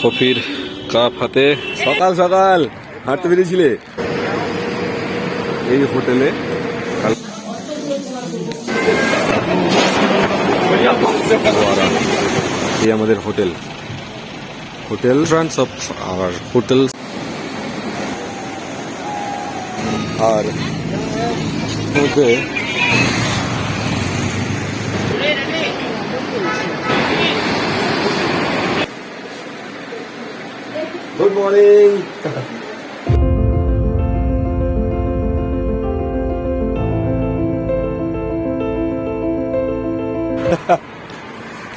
কফির কাপ হাতে সকাল সকাল হাঁটতে বেরিয়েছিলে এই হোটেলে। এই আমাদের hotel, hotel fronts of our hotel. আর মধ্যে গুড মর্নিং।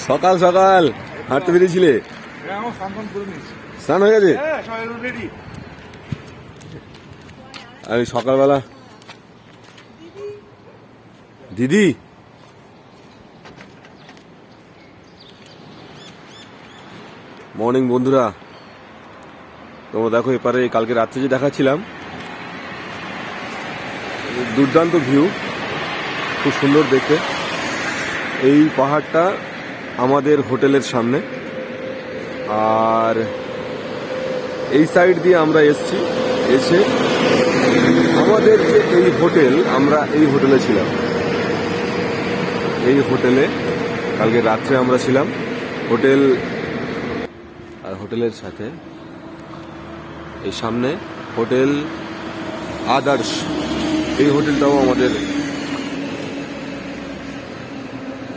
সকাল সকাল হাঁটতে বেরিয়েছিলে? স্নান হয়ে গেছে? আমি সকালবেলা দিদি মর্নিং বন্ধুরা, তোমরা দেখো এপারে কালকে রাত্রে যে দেখাচ্ছিলাম দুর্দান্ত ভিউ, খুব সুন্দর দেখতে। এই পাহাড়টা আমাদের হোটেলের সামনে, আর এই সাইড দিয়ে আমরা এসছি। এসে আমাদের যে এই হোটেল, আমরা এই হোটেলে ছিলাম। এই হোটেলে কালকে রাত্রে আমরা ছিলাম। হোটেল আর হোটেলের সাথে এই সামনে হোটেল আদর্শ, এই হোটেলটাও আমাদের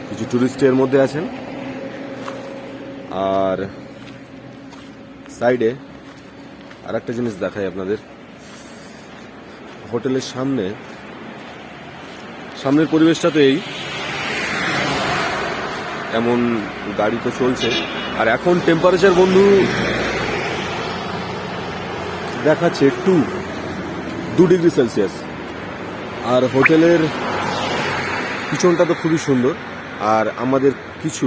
কিছু টুরিস্টের মধ্যে আছেন। আর সাইডে আর একটা জিনিস দেখাই আপনাদের, হোটেলের সামনের পরিবেশটা তো এই এমন, গাড়ি তো চলছে। আর এখন টেম্পারেচার বন্ধু দেখাচ্ছে 2 ডিগ্রি সেলসিয়াস। আর হোটেলের পিছনটা তো খুবই সুন্দর। আর আমাদের কিছু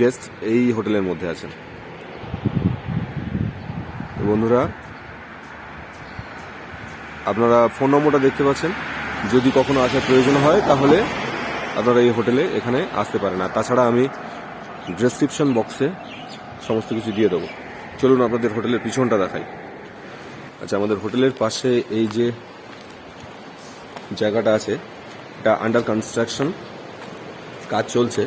গেস্ট এই হোটেলের মধ্যে আছেন। বন্ধুরা, আপনারা ফোন নম্বরটা দেখতে পাচ্ছেন, যদি কখনো আসার প্রয়োজন হয় তাহলে আপনারা এই হোটেলে এখানে আসতে পারেন। আর তাছাড়া আমি ডেসক্রিপশন বক্সে সমস্ত কিছু দিয়ে দেবো। চলুন আপনাদের হোটেলের পিছনটা দেখাই। আচ্ছা, আমাদের হোটেলের পাশে এই যে জায়গাটা আছে, এটা আন্ডার কনস্ট্রাকশন, কাজ চলছে।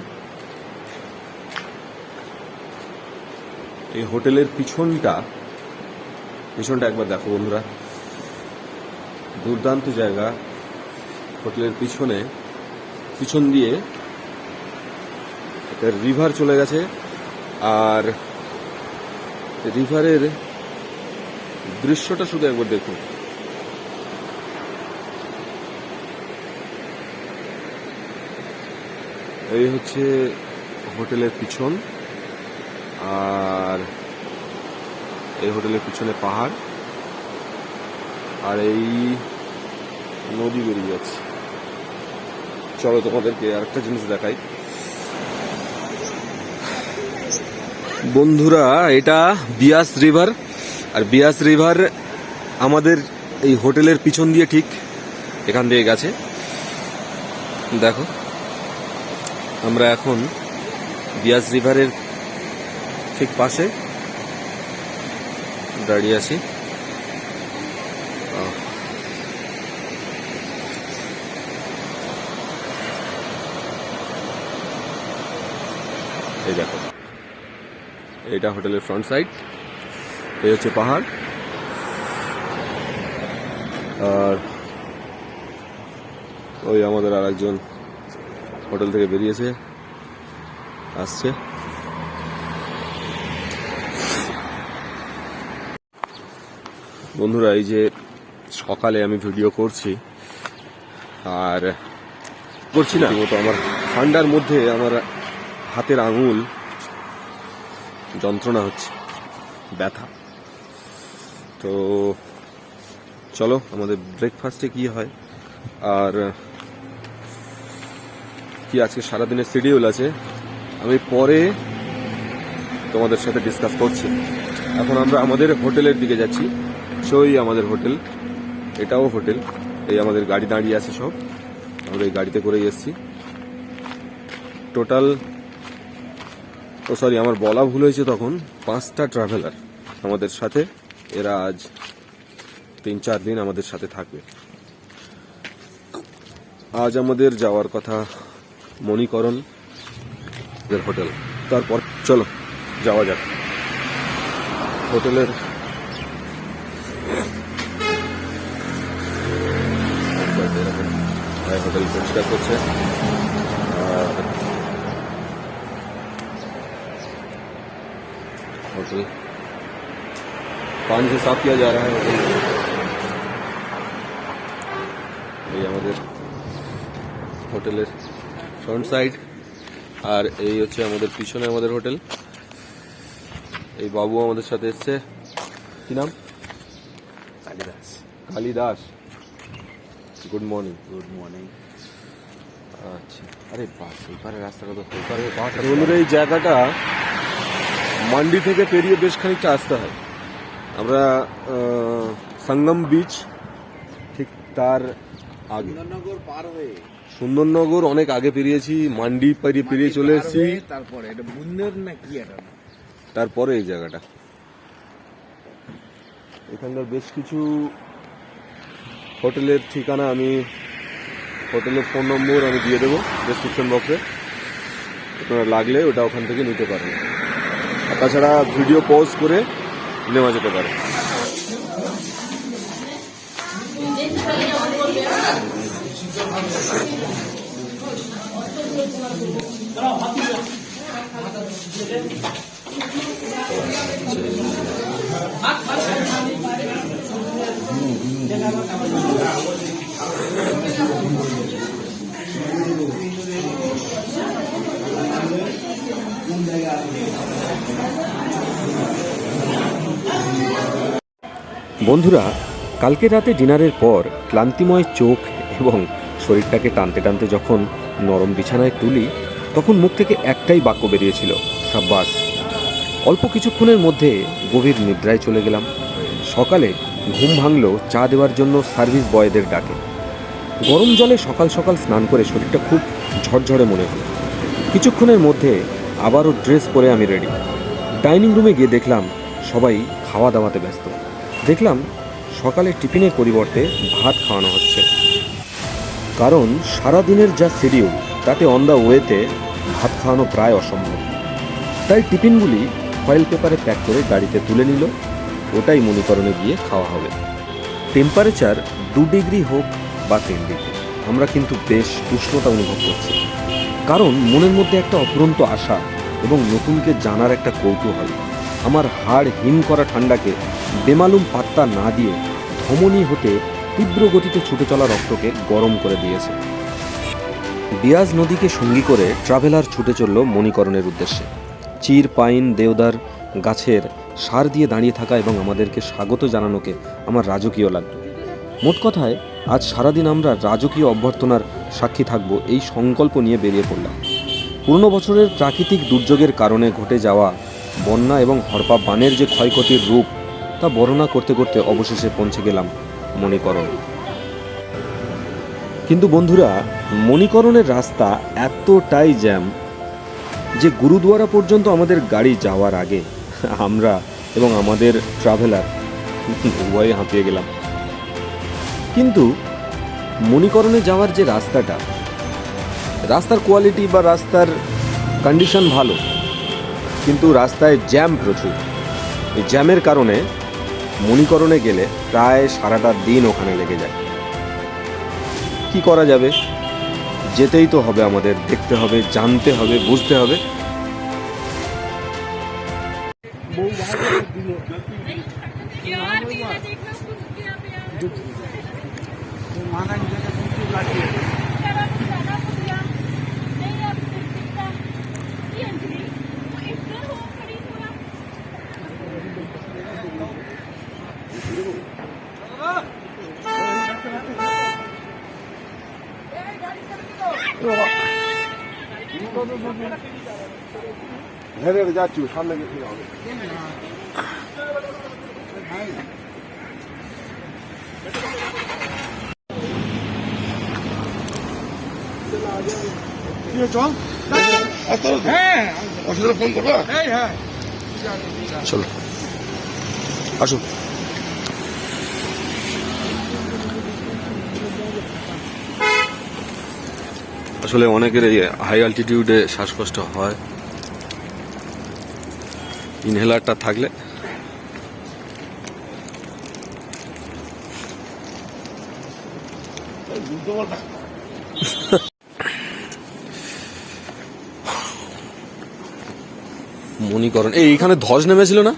এই হোটেলের পিছনটা একবার দেখো বন্ধুরা, দুর্দান্ত জায়গা। হোটেলের পিছন দিয়ে একটা রিভার চলে গেছে। আর রিভারের দৃশ্যটা শুধু একবার দেখুন। এই হচ্ছে হোটেলের পিছন, আর এই হোটেলের পিছনে পাহাড়, আর এই নদী বেরিয়ে যাচ্ছে। চলো তোমাদেরকে আরেকটা জিনিস দেখাই বন্ধুরা। এটা বিয়াস রিভার, আর বিয়াস রিভার আমাদের এই হোটেলের পিছন দিয়ে ঠিক এখান দিয়ে গেছে। দেখো, আমরা এখন বিয়াস রিভারের ঠিক পাশে দাঁড়িয়ে আছি। এই দেখো, এটা হোটেলের ফ্রন্ট সাইড, এই হচ্ছে পাহাড়। আর ওই আমাদের আর একজন হোটেল থেকে বেরিয়েছে, আসছে। বন্ধুরা, এই যে সকালে আমি ভিডিও করছি, আর করছি না তো আমার ঠান্ডার মধ্যে আমার হাতের আঙুল যন্ত্রণা হচ্ছে, ব্যথা। তো চলো আমাদের ব্রেকফাস্টে কি হয়, আর কি আজকে সারাদিনের শিডিউল আছে আমি পরে তোমাদের সাথে ডিসকাস করছি। এখন আমরা আমাদের হোটেলের দিকে যাচ্ছি। সই আমাদের হোটেল, এটাও হোটেল। এই আমাদের গাড়ি দাঁড়িয়ে আছে সব, আমরা এই গাড়িতে করেই এসেছি। টোটাল ও সরি, আমার বলা ভুল হয়েছে। তখন 5টা ট্রাভেলার আমাদের সাথে, এরা আজ 3-4 দিন আমাদের সাথে থাকবে। আজ আমাদের যাওয়ার কথা মণিকরণ হোটেল। তারপর চলো যাওয়া যাক হোটেলের। হোটেল পরিষ্কার করছে, আর होटल पानी से साफ किया जा रहा है। এই আমাদের হোটেলের ফ্রন্ট সাইড, আর এই হচ্ছে আমাদের পিছনে আমাদের হোটেল। এই বাবু আমাদের সাথে এসছে, কি নাম? Kalidas. Kalidas, good morning. Good morning. আচ্ছা, আরে বাস এপারে রাস্তাটা তো ওপারে। বন্ধুরা, এই জায়গাটা মান্ডি থেকে পেরিয়ে বেশ খানিকটা আসতে হয়। আমরা সঙ্গম বিচ ঠিক তার আগে, সুন্দরনগর পার হয়ে, সুন্দরনগর অনেক আগে পেরিয়েছি, মান্ডি পেরিয়ে চলে এসেছি। তারপরে এটা বুন্দের না কি এটা, তারপরে এই জায়গাটা। এখানকার বেশ কিছু হোটেলের ঠিকানা, আমি হোটেলের ফোন নম্বর আমি দিয়ে দেবো ডেসক্রিপশন বক্সে, আপনারা লাগলে ওটা ওখান থেকে নিতে পারেন। তাছাড়া ভিডিও পজ করে নেওয়া যেতে পারে। বন্ধুরা, কালকে রাতে ডিনারের পর ক্লান্তিময় চোখ এবং শরীরটাকে টানতে টানতে যখন নরম বিছানায় তুলি, তখন মুখ থেকে একটাই বাক্য বেরিয়েছিল, সাব্বাস। অল্প কিছুক্ষণের মধ্যে গভীর নিদ্রায় চলে গেলাম। সকালে ঘুম ভাঙল চা দেওয়ার জন্য সার্ভিস বয়দের ডাকে। গরম জলে সকাল সকাল স্নান করে শরীরটা খুব ঝরঝরে মনে হলো। কিছুক্ষণের মধ্যে আবারও ড্রেস পরে আমি রেডি। ডাইনিং রুমে গিয়ে দেখলাম সবাই খাওয়া দাওয়াতে ব্যস্ত। দেখলাম সকালে টিফিনের পরিবর্তে ভাত খাওয়ানো হচ্ছে, কারণ সারাদিনের যা শিডিউল তাতে অন দ্য ওয়েতে ভাত খাওয়ানো প্রায় অসম্ভব। তাই টিফিনগুলি ফয়েল পেপারে প্যাক করে গাড়িতে তুলে নিল, ওটাই মণিকরণে গিয়ে খাওয়া হবে। টেম্পারেচার 2 ডিগ্রি হোক বা 3 ডিগ্রি, আমরা কিন্তু বেশ উষ্ণতা অনুভব করছি, কারণ মনের মধ্যে একটা অফুরন্ত আশা এবং নতুনকে জানার একটা কৌতূহল আমার হাড় হিম করা ঠান্ডাকে বেমালুম পাত্তা না দিয়ে ধমনী হতে তীব্র গতিতে ছুটে চলা রক্তকে গরম করে দিয়েছে। বিয়াজ নদীকে সঙ্গী করে ট্রাভেলার ছুটে চলল মণিকরণের উদ্দেশ্যে। চির, পাইন, দেওদার গাছের সার দিয়ে দাঁড়িয়ে থাকা এবং আমাদেরকে স্বাগত জানানোকে আমার রাজকীয় লাগলো। মোট কথায় আজ সারাদিন আমরা রাজকীয় অভ্যর্থনার সাক্ষী থাকব, এই সংকল্প নিয়ে বেরিয়ে পড়লাম। পুরনো বছরের প্রাকৃতিক দুর্যোগের কারণে ঘটে যাওয়া বন্যা এবং হরপা বানের যে ক্ষয়ক্ষতির রূপ তা বর্ণনা করতে করতে অবশেষে পৌঁছে গেলাম মণিকরণ। কিন্তু বন্ধুরা, মণিকরণের রাস্তা এতটাই জ্যাম যে গুরুদুয়ারা পর্যন্ত আমাদের গাড়ি যাওয়ার আগে আমরা এবং আমাদের ট্রাভেলার উভয়ে হাঁপিয়ে গেলাম। কিন্তু মণিকরণে যাওয়ার যে রাস্তার কোয়ালিটি বা রাস্তার কন্ডিশন ভালো, কিন্তু রাস্তায় জ্যাম প্রচুর। এই জ্যামের কারণে মণিকরণে গেলে প্রায় সারাটা দিন ওখানে লেগে যায়। কি করা যাবে, যেতেই তো হবে আমাদের, দেখতে হবে, জানতে হবে, বুঝতে হবে। যাচ্ছি সামনে গেছি হবে। চল হ্যাঁ অসুবিধা ফোন করবা এই হ্যাঁ চলো আসো। আসলে অনেকের এই হাই অ্যালটিটিউডে শ্বাসকষ্ট হয়, ইনহেলারটা থাকলে মনিকরণ এইখানে ধস নেমেছিল না?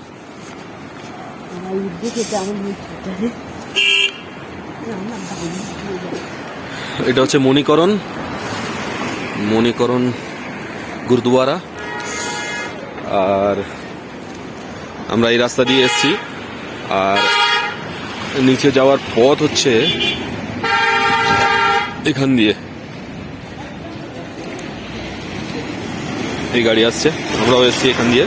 এটা হচ্ছে মনিকরণ গুরুদুয়ারা। আর আমরা এই রাস্তা দিয়ে এসেছি, আর নিচে যাওয়ার পথ হচ্ছে এখান দিয়ে। এই গাড়ি আসছে, আমরাও এসেছি এখান দিয়ে।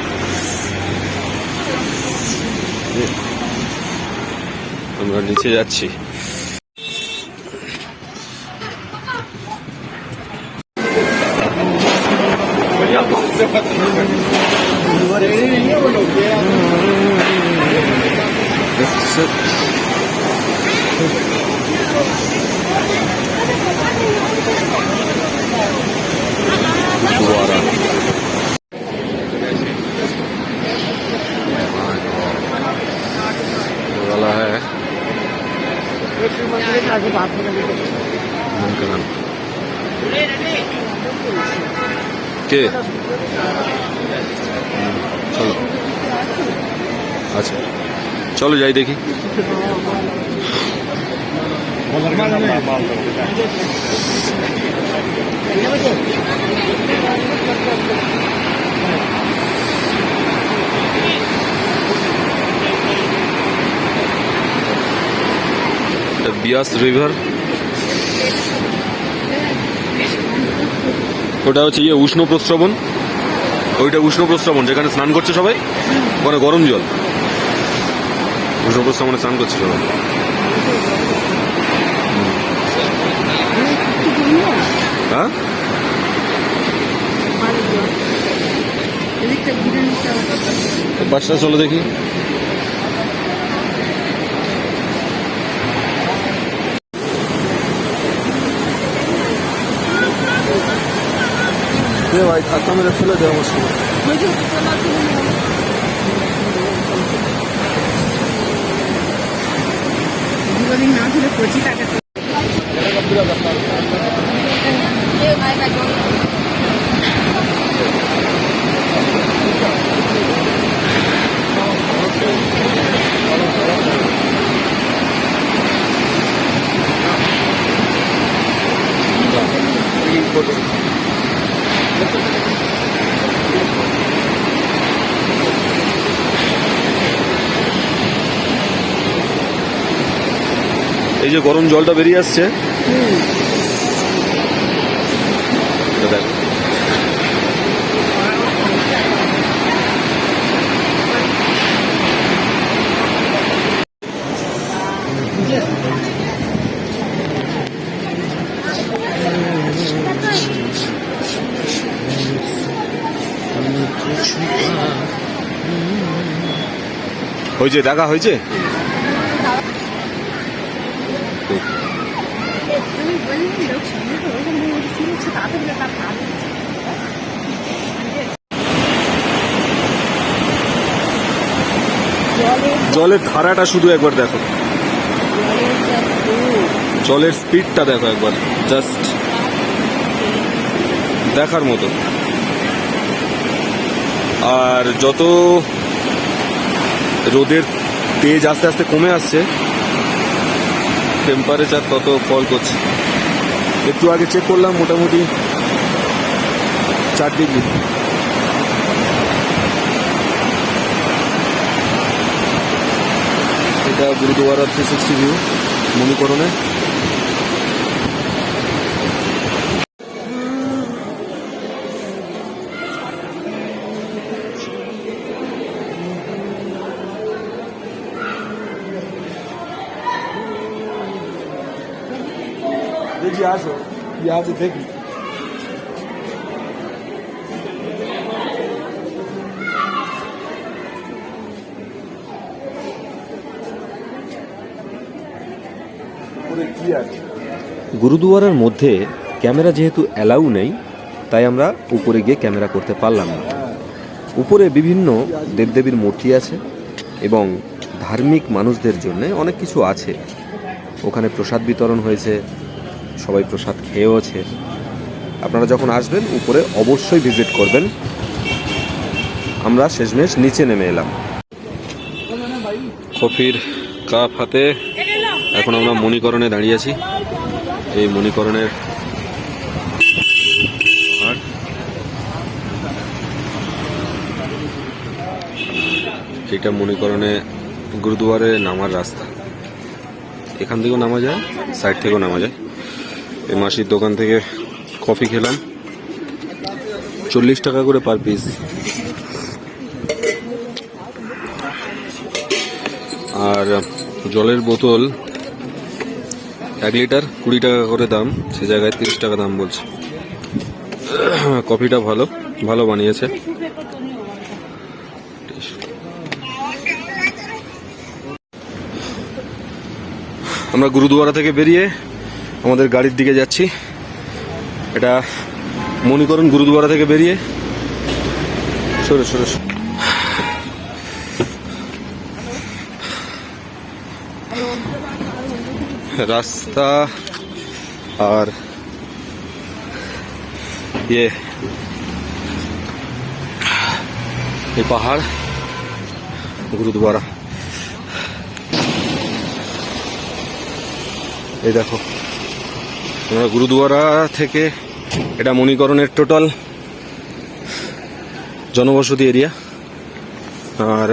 আমরা নিচে যাচ্ছি। गुरुद्वारा वाला है के चलो अच्छा चलो যাই দেখি। বিয়াস রিভার, ওটা হচ্ছে উষ্ণ প্রস্রবণ, ওইটা উষ্ণ প্রস্রবণ যেখানে স্নান করছে সবাই, ওখানে গরম জল, উষ্ণ প্রস্রবণে স্নান করছে সবাই। হ্যাঁ বাসটা চলো দেখি। ভাই ধাক্কা মেরে ফেলে দেয় আমার সময়। না ধরে পঁচিশ টাকা এই যে গরম জলটা বেরিয়ে আসছে, দেখ হয়েছে, দেখা হয়েছে। জলের ধারাটা শুধু একবার দেখো, জলের স্পিডটা দেখো একবার, জাস্ট দেখার মতো। আর যত রোদের তেজ আস্তে আস্তে কমে আসছে, টেম্পারেচার তত ফল করছে। একটু আগে চেক করলাম, মোটামুটি 4 ডিগ্রি। এটা গুরুদুয়ারা 360 ভিউ মনিকরণে। देखिए आज हो यहाँ से देखिए গুরুদুয়ারার মধ্যে ক্যামেরা যেহেতু অ্যালাউ নেই, তাই আমরা উপরে গিয়ে ক্যামেরা করতে পারলাম না। উপরে বিভিন্ন দেবদেবীর মূর্তি আছে এবং ধার্মিক মানুষদের জন্য অনেক কিছু আছে। ওখানে প্রসাদ বিতরণ হয়েছে, সবাই প্রসাদ খেয়েওছে। আপনারা যখন আসবেন উপরে অবশ্যই ভিজিট করবেন। আমরা শেষমেশ নিচে নেমে এলাম। কফির কাপ হাতে এখন আমরা মণিকরণে দাঁড়িয়ে আছি। এই মণিকরণের পাহাড়, এটা মণিকরণে গুরুদুয়ারে নামার রাস্তা। এখান থেকেও নামা যায়, সাইড থেকেও নামা যায়। এই মাসির দোকান থেকে কফি খেলাম, 40 টাকা করে পার পিস। আর জলের বোতল 1 লিটার 20 টাকা করে দাম, সে জায়গায় 30 টাকা দাম বলছে। কফিটা ভালো ভালো বানিয়েছে। আমরা গুরুদুয়ারা থেকে বেরিয়ে আমাদের গাড়ির দিকে যাচ্ছি। এটা মণিকরণ গুরুদুয়ারা থেকে বেরিয়ে সরে সরে রাস্তা আর এই পাহাড়, গুরুদুয়ারা। এই দেখো, আমরা গুরুদুয়ারা থেকে, এটা মণিকরণের টোটাল জনবসতি এরিয়া। আর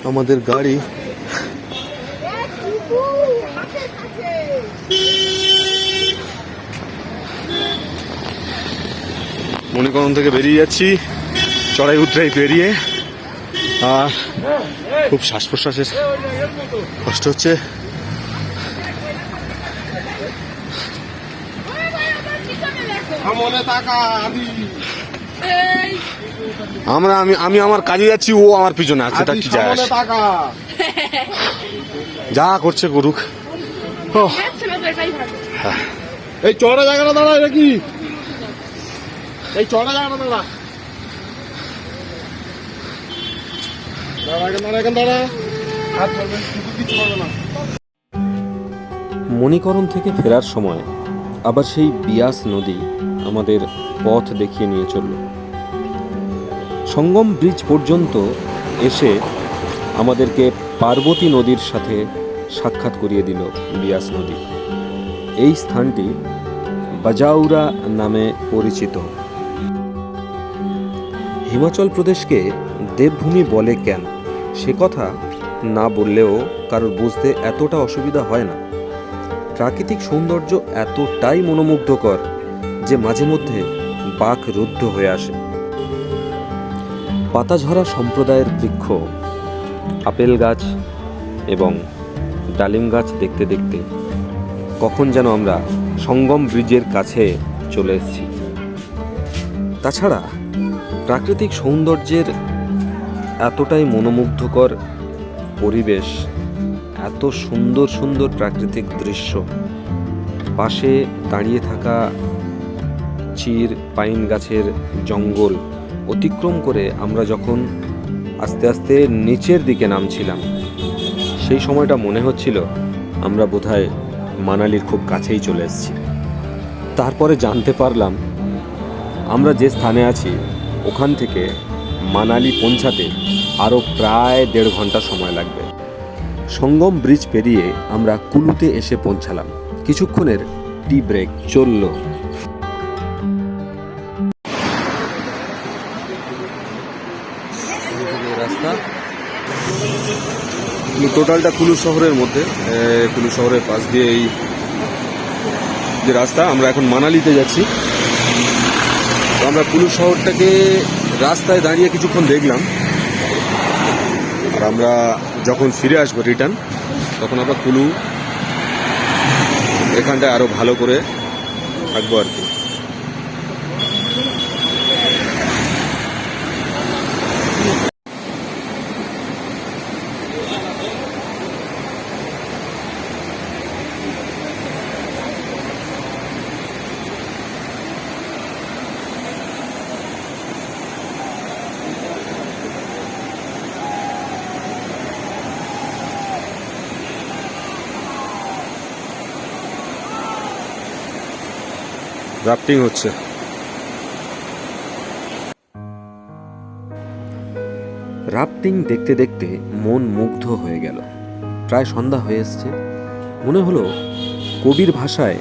আমাদের গাড়ি মণিকরণ থেকে বেরিয়ে যাচ্ছি, চড়াই উতরাই পেরিয়ে। আর খুব শ্বাস প্রশ্বাসের কষ্ট হচ্ছে। আমি আমার কাজে যাচ্ছি, ও আমার পিছনে আছে, তা কি যায় আসে? যা করছে করুক। এই চড়া জায়গাটা দাঁড়া, এটা কি এই চড়া জায়গাটা দাঁড়া, দাঁড়া। মণিকরণ থেকে ফেরার সময় আবার সেই বিয়াস নদী আমাদের পথ দেখিয়ে নিয়ে চলল। সঙ্গম ব্রিজ পর্যন্ত এসে আমাদেরকে পার্বতী নদীর সাথে সাক্ষাৎ করিয়ে দিল বিয়াস নদী। এই স্থানটি বাজাউরা নামে পরিচিত। হিমাচল প্রদেশকে দেবভূমি বলে কেন, সে কথা না বললেও কারোর বুঝতে এতটা অসুবিধা হয় না। প্রাকৃতিক সৌন্দর্য এতটাই মনোমুগ্ধকর যে মাঝে মধ্যে বাক রুদ্ধ হয়ে আসে। পাতাঝরা সম্প্রদায়ের বৃক্ষ, আপেল গাছ এবং ডালিম গাছ দেখতে দেখতে কখন যেন আমরা সঙ্গম ব্রিজের কাছে চলে এসেছি। তাছাড়া প্রাকৃতিক সৌন্দর্যের এতটাই মনোমুগ্ধকর পরিবেশ, এত সুন্দর সুন্দর প্রাকৃতিক দৃশ্য, পাশে দাঁড়িয়ে থাকা চির পাইন গাছের জঙ্গল অতিক্রম করে আমরা যখন আস্তে আস্তে নিচের দিকে নামছিলাম, সেই সময়টা মনে হচ্ছিল আমরা বোধহয় মানালির খুব কাছেই চলে এসেছি। তারপরে জানতে পারলাম আমরা যে স্থানে আছি ওখান থেকে মানালি পৌঁছাতে আরও প্রায় 1.5 ঘন্টা সময় লাগবে। সঙ্গম ব্রিজ পেরিয়ে আমরা কুলুতে এসে পৌঁছালাম। কিছুক্ষণের টি ব্রেক চলল। রাস্তা টোটালটা কুলু শহরের মধ্যে, কুলু শহরের পাশ দিয়ে এই যে রাস্তা। আমরা এখন মানালিতে যাচ্ছি। তো আমরা কুলু শহরটাকে রাস্তায় দাঁড়িয়ে কিছুক্ষণ দেখলাম, আর আমরা যখন ফিরে আসবো রিটার্ন, তখন আমরা কুলু এখানটায় আরো ভালো করে থাকবো আর কি। রাফটিং হচ্ছে। রাফটিং দেখতে দেখতে মন মুগ্ধ হয়ে গেল। প্রায় সন্ধ্যা হয়ে এসছে। মনে হলো কবির ভাষায়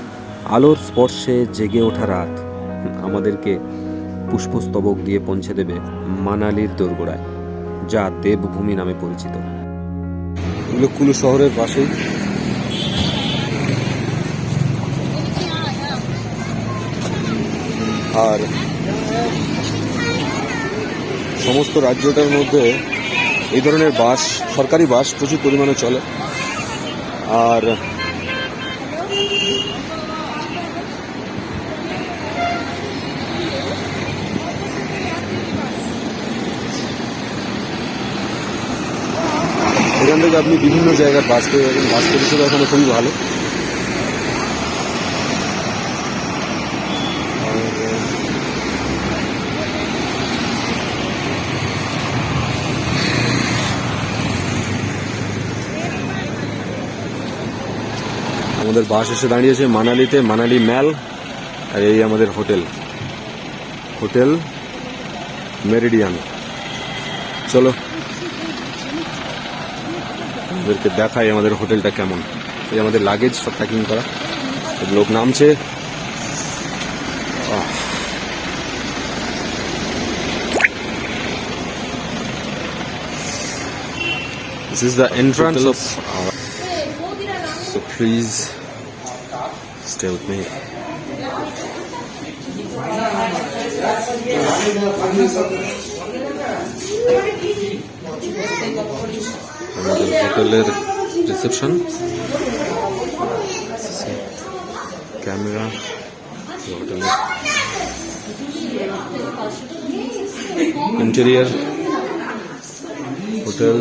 আলোর স্পর্শে জেগে ওঠা রাত আমাদেরকে পুষ্পস্তবক দিয়ে পৌঁছে দেবে মানালির দোরগোড়ায়, যা দেবভূমি নামে পরিচিত। এগুলো কুলু শহরের পাশেই। আর সমস্ত রাজ্যটার মধ্যে এই ধরনের বাস, সরকারি বাস প্রচুর পরিমাণে চলে। আর এখান থেকে আপনি বিভিন্ন জায়গায় বাস পেয়ে যাবেন। বাস পরিষেবা এখানে খুবই ভালো। আমাদের বাস এসে দাঁড়িয়েছে মানালিতে, মানালি ম্যাল। আর এই আমাদের হোটেল, হোটেল মেরিডিয়ান। চলো আমাদেরকে দেখাই আমাদের হোটেলটা কেমন। এই আমাদের লাগেজ সব প্যাকিং করা। লোক নামছে। This is the entrance of our... So please stay with me. আমাদের হোটেলের রিসেপশন, ক্যামেরা, হোটেলের ইন্টেরিয়ার, হোটেল।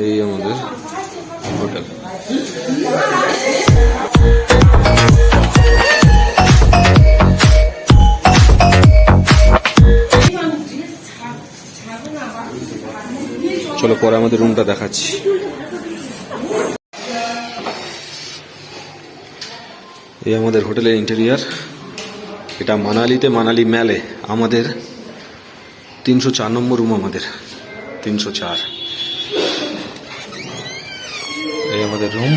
এই আমাদের হোটেল। চলো পরে আমাদের রুমটা দেখাচ্ছি। এই আমাদের হোটেলের ইন্টেরিয়ার। এটা মানালিতে, মানালি ম্যালে আমাদের 304 নম্বর রুম। আমাদের 304। এই আমাদের রুম।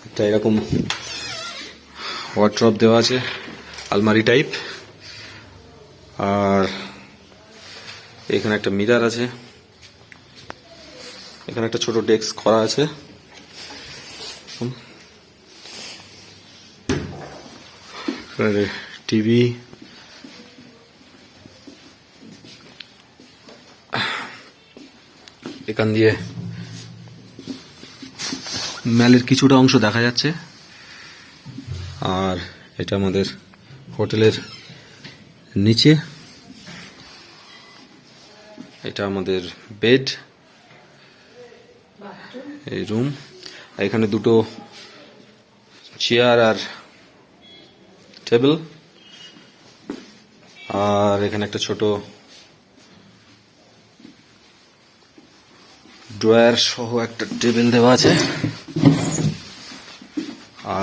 একটা এরকম ওয়ার্ড্রপ দেওয়া আছে, আলমারি টাইপ। আর এখানে একটা মিরর আছে। এখানে একটা ছোট ডেস্ক করা আছে। টিভি, এখান দিয়ে ম্যালের কিছুটা অংশ দেখা যাচ্ছে। আর এটা আমাদের হোটেলের নিচে। এটা আমাদের বেড, এই রুম। এখানে দুটো চেয়ার আর টেবিল। আর এখানে একটা ছোট ড্রয়ার সহ একটা টেবিল দেওয়া আছে।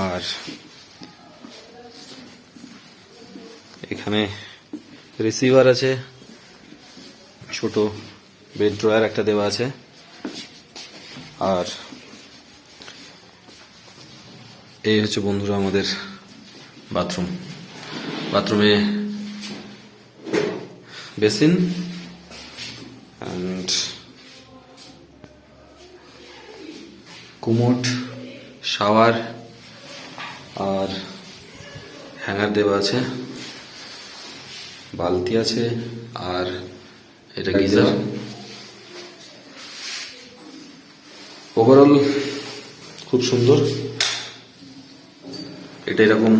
আর এখানে রিসিভার আছে, ছোট বেড ড্রয়ার একটা দেওয়া আছে। আর এই হচ্ছে বন্ধুরা আমাদের বাথরুম। বাথরুমে বেসিন অ্যান্ড কুমোট, শাওয়ার আর হ্যাঙ্গার দেওয়া আছে, বালতি আছে। আর এটা গিজার। ওভারঅল খুব সুন্দর। এটা এরকম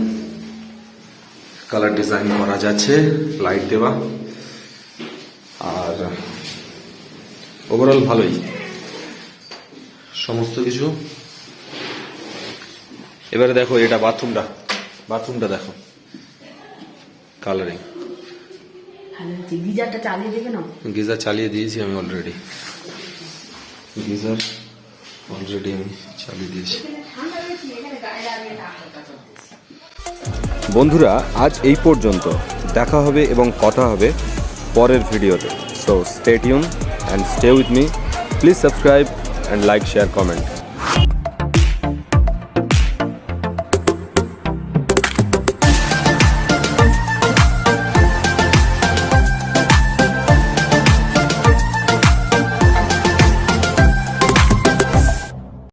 কালার ডিজাইন করা যাচ্ছে, লাইট দেওয়া। আর ওভারঅল ভালোই সমস্ত কিছু। এবারে দেখো এটা বাথরুমটা দেখো, কালারিং ভালো হচ্ছে গিজারটা চালিয়ে দেবে না গিজার চালিয়ে দিয়েছি আমি অলরেডি। গিজার অলরেডি আমি চালিয়ে দিয়েছি। ঠান্ডা বেশি এখানে গায়ে দাঁড়িয়ে না হালকা চলছে। বন্ধুরা আজ এই পর্যন্ত, দেখা হবে এবং কথা হবে পরের ভিডিওতে। So stay tune and stay with me. Please subscribe and like, share, comment.